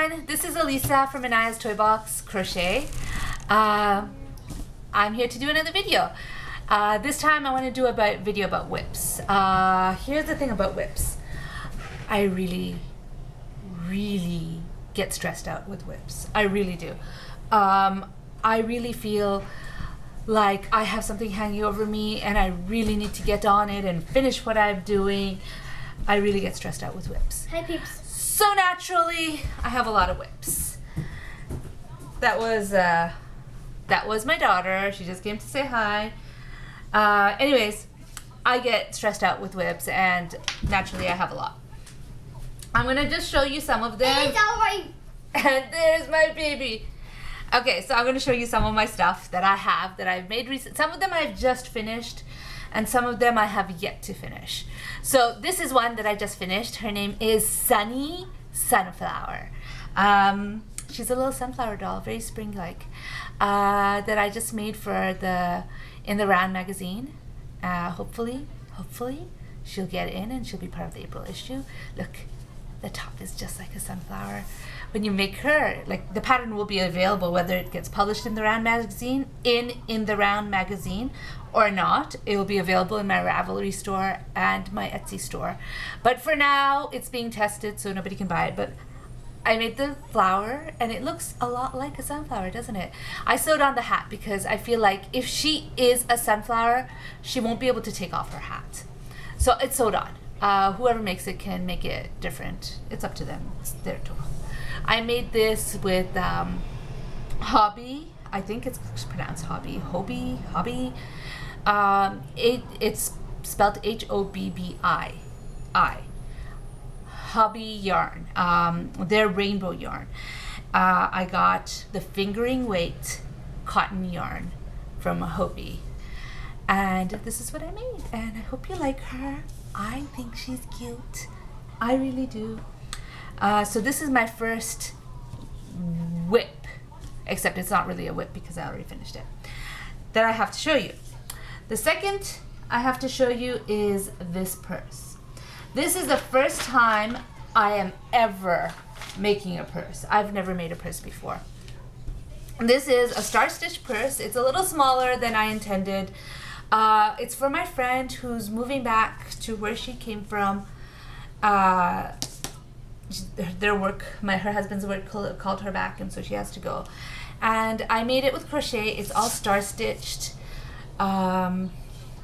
everyone, this is Elisa from Anaya's Toy Box Crochet. I'm here to do another video. This time I want to do a video about whips. Here's the thing about whips. I really get stressed out with whips. I really do. I really feel like I have something hanging over me and I really need to get on it and finish what I'm doing. I really get stressed out with whips. Hi peeps. So naturally, I have a lot of whips. That was my daughter. She just came to say hi. Anyways, I get stressed out with whips, and naturally I have a lot. I'm gonna just show you some of them. It's alright. And there's my baby. Okay, so I'm gonna show you some of my stuff that I have that I've made recent. Some of them I've just finished, and some of them I have yet to finish. So this is one that I just finished. Her name is Sunny Sunflower. She's a little sunflower doll, very spring-like, that I just made for in the Round magazine. Hopefully she'll get in and she'll be part of the April issue. Look, the top is just like a sunflower. When you make her, like, the pattern will be available whether it gets published in the Round magazine, in the Round magazine, or not. It will be available in my Ravelry store and my Etsy store. But for now, it's being tested, so nobody can buy it. But I made the flower, and it looks a lot like a sunflower, doesn't it? I sewed on the hat because I feel like if she is a sunflower, she won't be able to take off her hat. So it's sewed on. Whoever makes it can make it different. It's up to them. It's their tool. I made this with Hobby. I think it's pronounced Hobby. Hobby. It's spelled Hobbi. Hobby yarn. They're rainbow yarn. I got the fingering weight cotton yarn from Hobby. And this is what I made. And I hope you like her. I think she's cute. I really do. So this is my first whip, except it's not really a whip because I already finished it, that I have to show you. The second I have to show you is this purse. This is the first time I am ever making a purse. I've never made a purse before. This is a star stitch purse. It's a little smaller than I intended. It's for my friend who's moving back to where she came from. Her husband's work called her back, and so she has to go. And I made it with crochet. It's all star stitched.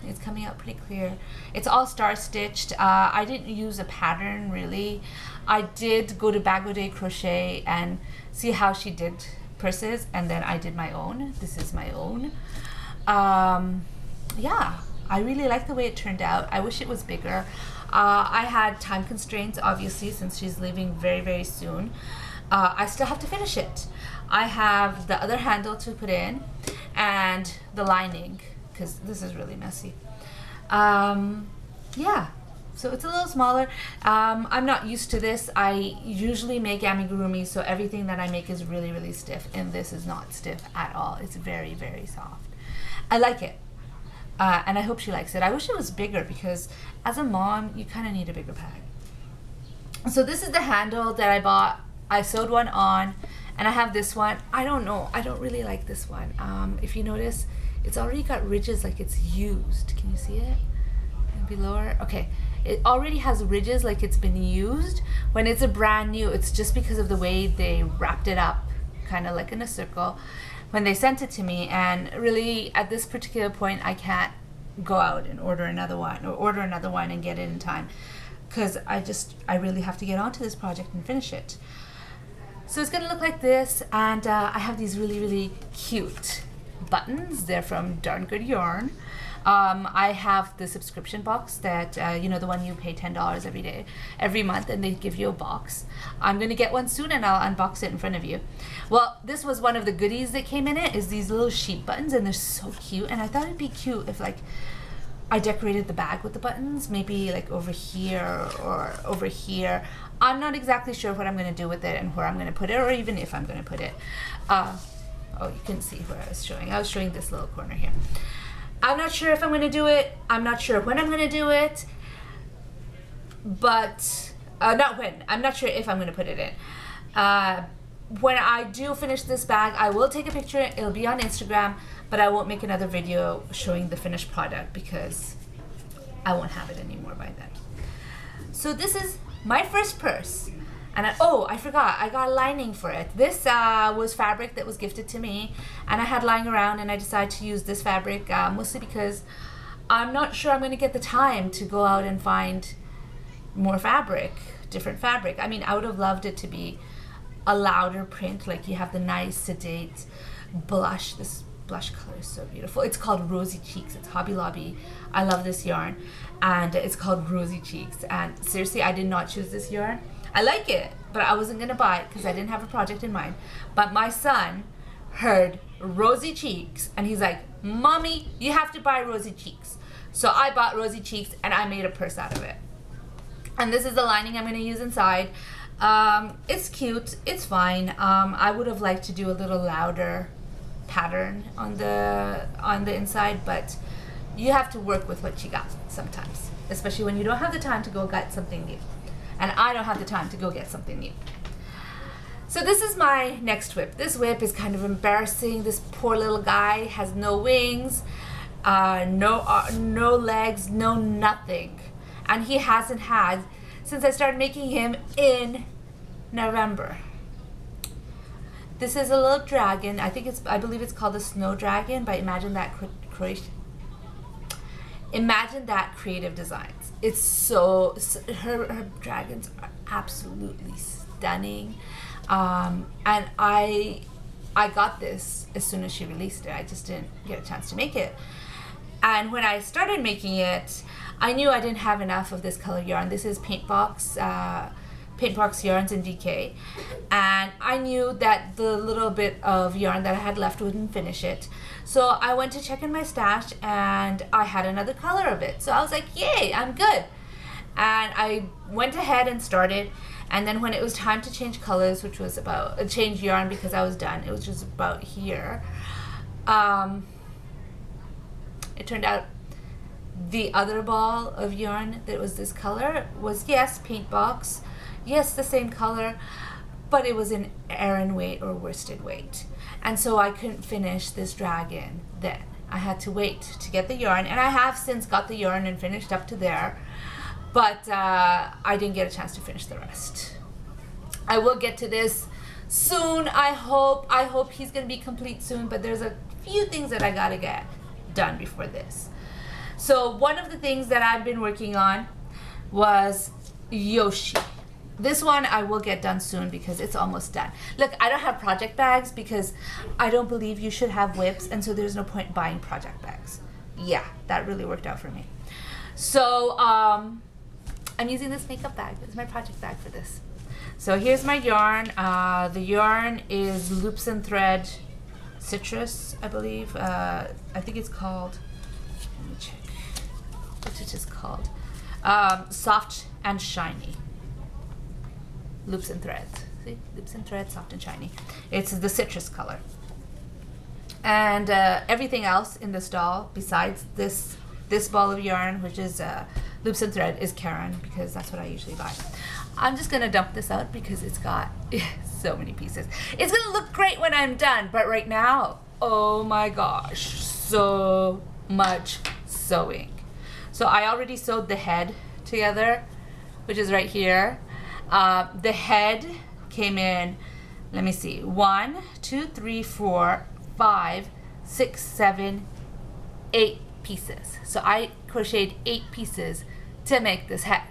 It's coming out pretty clear. It's all star stitched. I didn't use a pattern really. I did go to Bagaudet Crochet and see how she did purses, and then I did my own. This is my own. Yeah, I really like the way it turned out. I wish it was bigger. I had time constraints, obviously, since she's leaving very soon. I still have to finish it. I have the other handle to put in and the lining, because this is really messy. Yeah, so it's a little smaller. I'm not used to this. I usually make amigurumi, so everything that I make is really stiff, and this is not stiff at all. It's very soft. I like it. And I hope she likes it. I wish it was bigger because as a mom, you kind of need a bigger bag. So this is the handle that I bought. I sewed one on, and I have this one. I don't know. I don't really like this one. If you notice, it's already got ridges like it's used. Can you see it? Maybe lower. Okay. It already has ridges like it's been used. When it's a brand new, it's just because of the way they wrapped it up, kind of like in a circle, when they sent it to me. And really at this particular point I can't go out and order another one and get it in time, because I really have to get onto this project and finish it. So it's gonna look like this, and I have these really cute buttons. They're from Darn Good Yarn. I have the subscription box that, you know, the one you pay $10 every month, and they give you a box. I'm going to get one soon, and I'll unbox it in front of you. Well, this was one of the goodies that came in it, is these little sheep buttons, and they're so cute. And I thought it'd be cute if, like, I decorated the bag with the buttons, maybe like over here or over here. I'm not exactly sure what I'm going to do with it and where I'm going to put it, or even if I'm going to put it. Oh, you can see where I was showing. I was showing this little corner here. I'm not sure if I'm going to do it. I'm not sure when I'm going to do it. But not when, I'm not sure if I'm going to put it in. When I do finish this bag, I will take a picture. It'll be on Instagram, but I won't make another video showing the finished product because I won't have it anymore by then. So this is my first purse. And I forgot, I got a lining for it. This was fabric that was gifted to me, and I had lying around, and I decided to use this fabric mostly because I'm not sure I'm going to get the time to go out and find more fabric, different fabric. I mean, I would have loved it to be a louder print, like you have the nice sedate blush. This blush color is so beautiful. It's called Rosy Cheeks. It's Hobby Lobby. I love this yarn, and it's called Rosy Cheeks. And seriously, I did not choose this yarn. I like it, but I wasn't gonna buy it because I didn't have a project in mind. But my son heard Rosy Cheeks, and he's like, Mommy, you have to buy Rosy Cheeks. So I bought Rosy Cheeks, and I made a purse out of it. And this is the lining I'm gonna use inside. It's cute, it's fine. I would have liked to do a little louder pattern on the inside, but you have to work with what you got sometimes, especially when you don't have the time to go get something new. And I don't have the time to go get something new. So this is my next whip. This whip is kind of embarrassing. This poor little guy has no wings, no legs, no nothing. And he hasn't had since I started making him in November. This is a little dragon. I believe it's called a snow dragon by Imagine That Creative Designs. It's so her dragons are absolutely stunning, and I got this as soon as she released it. I just didn't get a chance to make it, and when I started making it, I knew I didn't have enough of this color yarn. This is Paintbox yarns in DK, and I knew that the little bit of yarn that I had left wouldn't finish it. So I went to check in my stash, and I had another color of it. So I was like, yay, I'm good. And I went ahead and started, and then when it was time to change colors, which was about change yarn because I was done, it was just about here, it turned out the other ball of yarn that was this color was, yes, Paintbox, yes, the same color, but it was in Aran weight or worsted weight. And so I couldn't finish this dragon then. I had to wait to get the yarn, and I have since got the yarn and finished up to there, but I didn't get a chance to finish the rest. I will get to this soon, I hope. I hope he's gonna be complete soon, but there's a few things that I gotta get done before this. So one of the things that I've been working on was Yoshi. This one I will get done soon because it's almost done. Look, I don't have project bags because I don't believe you should have whips, and so there's no point buying project bags. Yeah, that really worked out for me. So I'm using this makeup bag. It's my project bag for this. So here's my yarn. The yarn is Loops and Thread Citrus, I believe. I think it's called, let me check what it is called. Soft and Shiny. Loops and Threads. See? Loops and Threads, soft and shiny. It's the citrus color. And everything else in this doll, besides this ball of yarn, which is Loops and Thread, is Karen, because that's what I usually buy. I'm just gonna dump this out because it's got so many pieces. It's gonna look great when I'm done, but right now, oh my gosh, so much sewing. So I already sewed the head together, which is right here. The head came in, let me see, 1, 2, 3, 4, 5, 6, 7, 8 pieces. So I crocheted 8 pieces to make this head.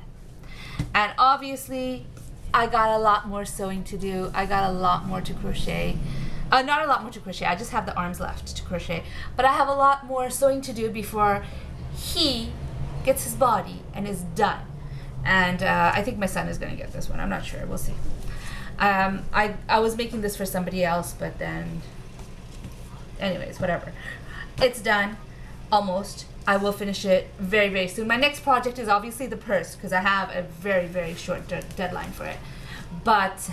And obviously I got a lot more sewing to do. I got a lot more to crochet. Not a lot more to crochet, I just have the arms left to crochet. But I have a lot more sewing to do before he gets his body and is done. And I think my son is gonna get this one. I'm not sure, we'll see. I was making this for somebody else, but then, anyways, whatever. It's done, almost. I will finish it very, very soon. My next project is obviously the purse, because I have a very, very short deadline for it. But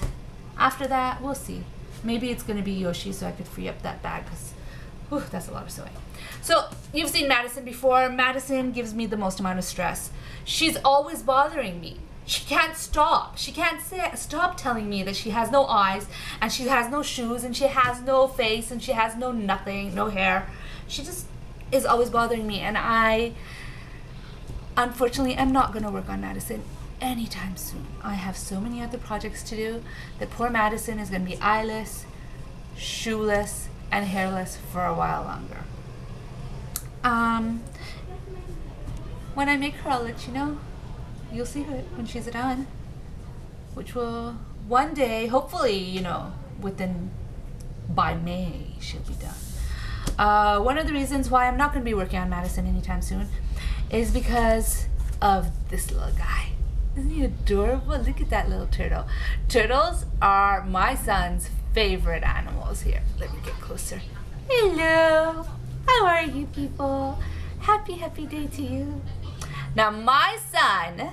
after that, we'll see. Maybe it's gonna be Yoshi, so I could free up that bag, because that's a lot of sewing. So you've seen Madison before. Madison gives me the most amount of stress. She's always bothering me. she can't stop. She can't stop telling me that she has no eyes and she has no shoes and she has no face and she has no nothing, no hair. She just is always bothering me, and I unfortunately am not going to work on Madison anytime soon. I have so many other projects to do that poor Madison is going to be eyeless, shoeless, and hairless for a while longer. When I make her, I'll let you know. You'll see it when she's done, which will one day, hopefully, you know, by May, she'll be done. One of the reasons why I'm not going to be working on Madison anytime soon is because of this little guy. Isn't he adorable? Look at that little turtle. Turtles are my son's favorite animals. Here, let me get closer. Hello. How are you people? Happy day to you. Now my son,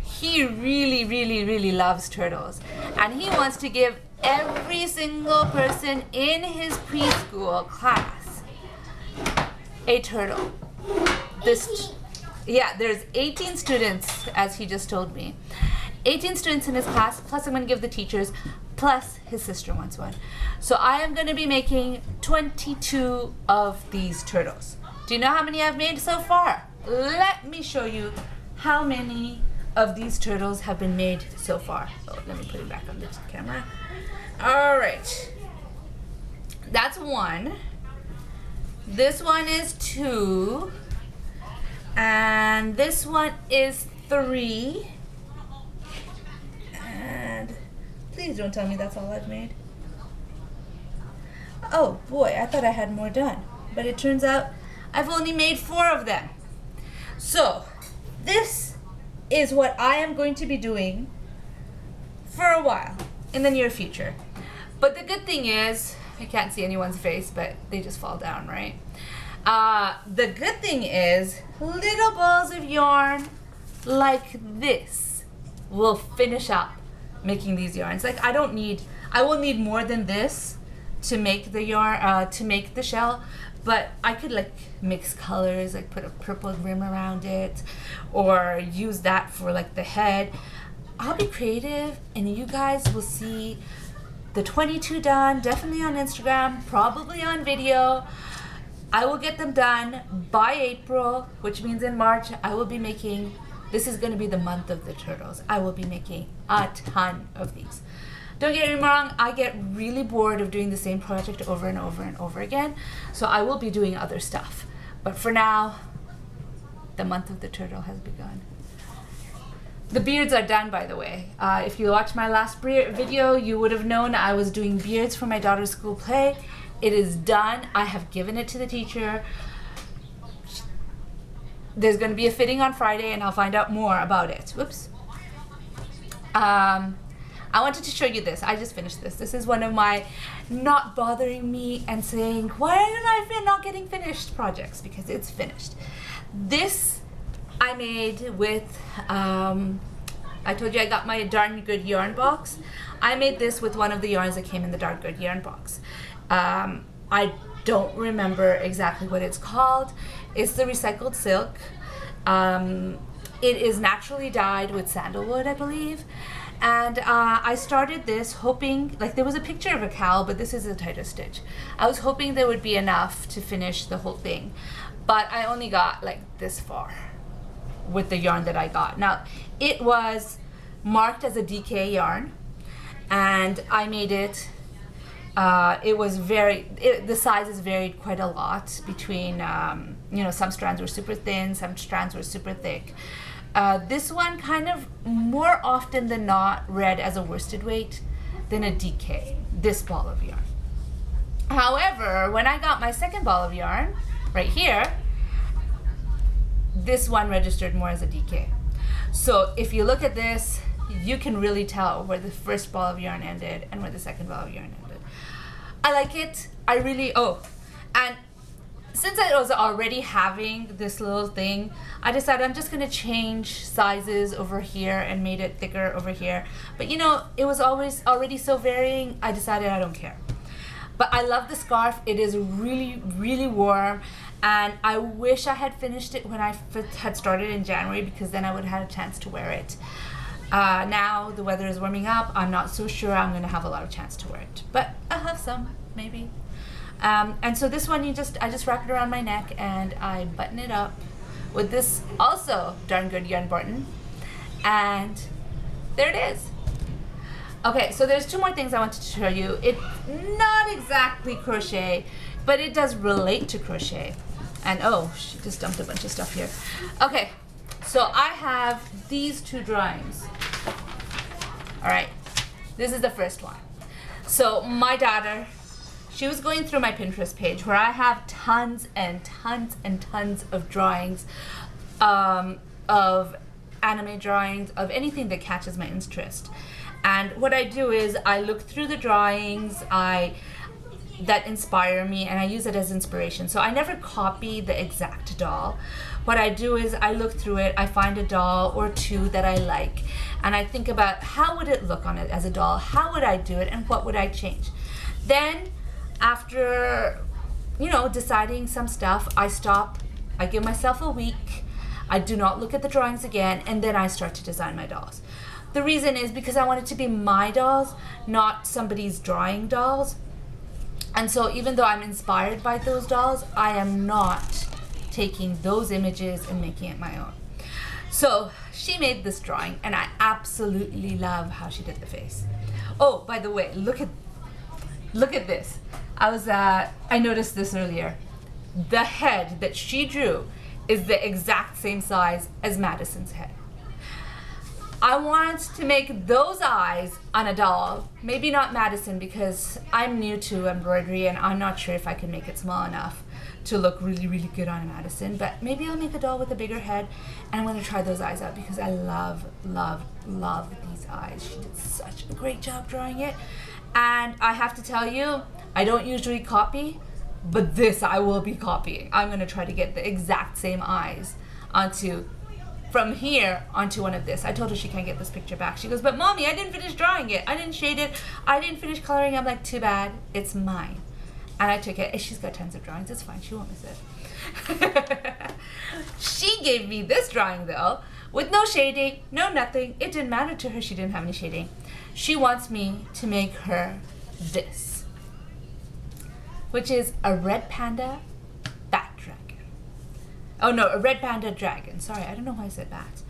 he really loves turtles, and he wants to give every single person in his preschool class a turtle. There's 18 students, as he just told me. 18 students in his class, plus I'm going to give the teachers, plus his sister wants one. So I am going to be making 22 of these turtles. Do you know how many I've made so far? Let me show you how many of these turtles have been made so far. Oh, let me put it back on the camera. All right. That's one. This one is 2. And this one is 3. And please don't tell me that's all I've made. Oh boy, I thought I had more done. But it turns out I've only made 4 of them. So this is what I am going to be doing for a while in the near future. But the good thing is, I can't see anyone's face, but they just fall down, right? The good thing is, little balls of yarn like this will finish up making these yarns. Like I will need more than this to make the yarn, to make the shell, but I could like mix colors, like put a purple rim around it, or use that for like the head. I'll be creative, and you guys will see the 22 done, definitely on Instagram, probably on video. I will get them done by April, which means in March I will be making, this is going to be the month of the turtles. I will be making a ton of these. Don't get me wrong, I get really bored of doing the same project over and over and over again, so I will be doing other stuff. But for now, the month of the turtle has begun. The beards are done, by the way. If you watched my last video, you would have known I was doing beards for my daughter's school play. It is done. I have given it to the teacher. There's going to be a fitting on Friday, and I'll find out more about it. Whoops. I wanted to show you this. I just finished this. This is one of my not bothering me and saying, why am I not getting finished projects? Because it's finished. This I made with, I told you I got my Darn Good yarn box. I made this with one of the yarns that came in the Darn Good yarn box. I don't remember exactly what it's called. It's the recycled silk. It is naturally dyed with sandalwood, I believe. And I started this hoping, like there was a picture of a cow, but this is a tighter stitch. I was hoping there would be enough to finish the whole thing, but I only got like this far with the yarn that I got. Now, it was marked as a DK yarn, and I made it, it was the sizes varied quite a lot between, you know, some strands were super thin, some strands were super thick. This one kind of more often than not read as a worsted weight than a DK, this ball of yarn. However, when I got my second ball of yarn, right here, this one registered more as a DK. So if you look at this, you can really tell where the first ball of yarn ended and where the second ball of yarn ended. I like it. I really, and since I was already having this little thing, I decided I'm just gonna change sizes over here and made it thicker over here. But you know, it was already so varying, I decided I don't care. But I love the scarf. It is really, really warm. And I wish I had finished it when I had started in January, because then I would have had a chance to wear it. Now the weather is warming up. I'm not so sure I'm going to have a lot of chance to wear it, but I'll have some, maybe. And so this one, I just wrap it around my neck and I button it up with this also darn good yarn button. And there it is. Okay, so there's two more things I wanted to show you. It's not exactly crochet, but it does relate to crochet. And oh, she just dumped a bunch of stuff here. Okay, so I have these two drawings. All right, this is the first one. So my daughter, she was going through my Pinterest page where I have tons and tons and tons of drawings, of anime drawings, of anything that catches my interest. And what I do is I look through the drawings that inspire me, and I use it as inspiration. So I never copy the exact doll. What I do is I look through it, I find a doll or two that I like, and I think about how would it look on it as a doll, how would I do it, and what would I change. Then after, deciding some stuff, I stop, I give myself a week, I do not look at the drawings again, and then I start to design my dolls. The reason is because I want it to be my dolls, not somebody's drawing dolls. And so even though I'm inspired by those dolls, I am not taking those images and making it my own. So she made this drawing and I absolutely love how she did the face. Oh, by the way, look at this. I noticed this earlier. The head that she drew is the exact same size as Madison's head. I want to make those eyes on a doll. Maybe not Madison because I'm new to embroidery and I'm not sure if I can make it small enough to look really, really good on Madison. But maybe I'll make a doll with a bigger head and I'm going to try those eyes out because I love, love, love these eyes. She did such a great job drawing it. And I have to tell you, I don't usually copy, but this I will be copying. I'm going to try to get the exact same eyes from here onto one of this. I told her she can't get this picture back. She goes, but mommy, I didn't finish drawing it. I didn't shade it. I didn't finish coloring. I'm like, too bad. It's mine. And I took it. She's got tons of drawings. It's fine. She won't miss it. She gave me this drawing though, with no shading, no nothing. It didn't matter to her. She didn't have any shading. She wants me to make her this, which is a red panda bat dragon. Oh no, a red panda dragon. Sorry, I don't know why I said bat.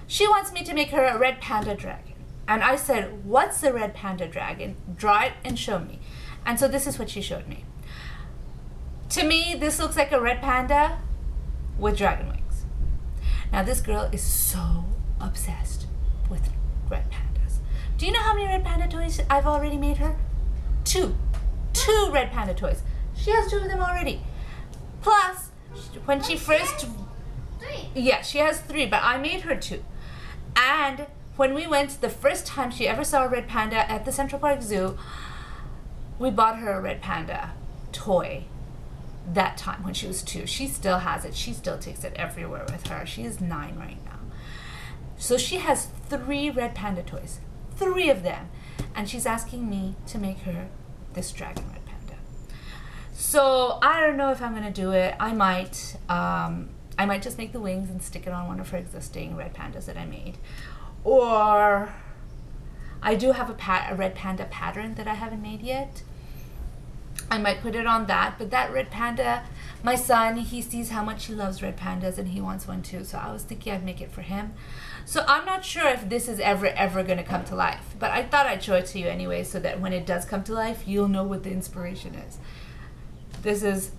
She wants me to make her a red panda dragon. And I said, what's a red panda dragon? Draw it and show me. And so this is what she showed me. To me, this looks like a red panda with dragon wings. Now this girl is so obsessed with red pandas. Do you know how many red panda toys I've already made her? Two red panda toys. She has 2 of them already. Plus, when she first, yeah, she has 3, but I made her 2. And when we went the first time she ever saw a red panda at the Central Park Zoo, we bought her a red panda toy that time when she was 2. She still has it. She still takes it everywhere with her. She is 9 right now. So she has 3 red panda toys, 3 of them. And she's asking me to make her this dragon red panda. So I don't know if I'm gonna do it. I might just make the wings and stick it on one of her existing red pandas that I made. Or I do have a red panda pattern that I haven't made yet. I might put it on that, but that red panda, my son, he sees how much he loves red pandas and he wants one too. So I was thinking I'd make it for him. So I'm not sure if this is ever gonna come to life, but I thought I'd show it to you anyway so that when it does come to life, you'll know what the inspiration is. This is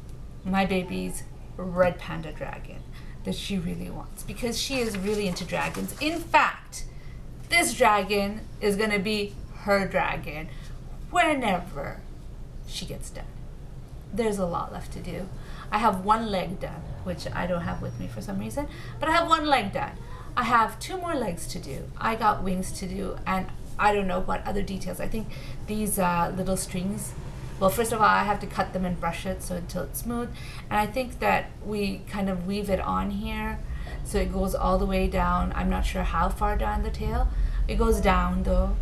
my baby's red panda dragon that she really wants because she is really into dragons. In fact, this dragon is gonna be her dragon whenever she gets done. There's a lot left to do. I have 1 leg done, which I don't have with me for some reason, but I have 1 leg done. I have 2 more legs to do. I got wings to do, and I don't know what other details. I think these little strings, well, first of all, I have to cut them and brush it until it's smooth, and I think that we kind of weave it on here so it goes all the way down. I'm not sure how far down the tail. It goes down though.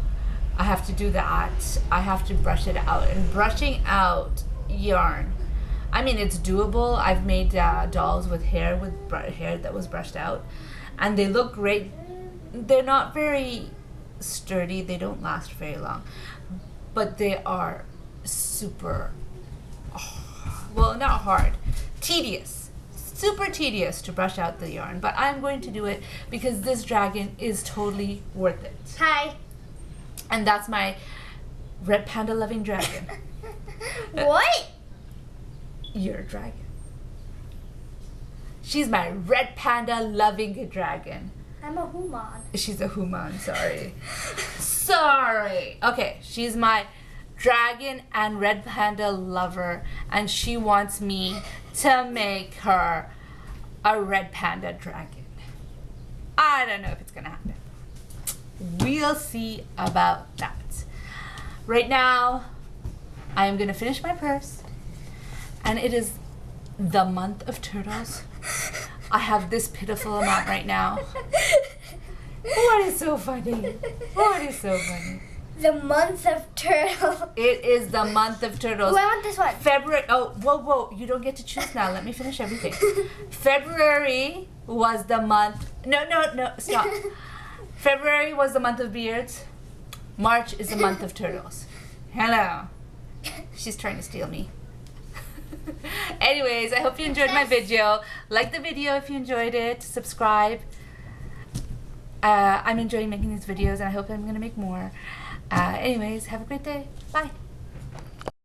I have to do that. I have to brush it out, and brushing out yarn, I mean, it's doable. I've made dolls with hair that was brushed out, and they look great. They're not very sturdy. They don't last very long, but they are super, well, not hard, tedious, super tedious to brush out the yarn. But I'm going to do it because this dragon is totally worth it. Hi. And that's my red panda loving dragon. What? You're a dragon. She's my red panda loving dragon. I'm a human. She's a human, sorry. Sorry. Okay, she's my dragon and red panda lover, and she wants me to make her a red panda dragon. I don't know if it's gonna happen. We'll see about that. Right now, I am gonna finish my purse, and it is the month of turtles. I have this pitiful amount right now. What is so funny? What is so funny? The month of turtle. It is the month of turtles. Ooh, I want this one. February. Oh, whoa. You don't get to choose now. Let me finish everything. February was the month. No. Stop. February was the month of beards. March is the month of turtles. Hello. She's trying to steal me. Anyways, I hope you enjoyed my video. Like the video if you enjoyed it. Subscribe. I'm enjoying making these videos, and I hope I'm going to make more. Anyways, have a great day. Bye.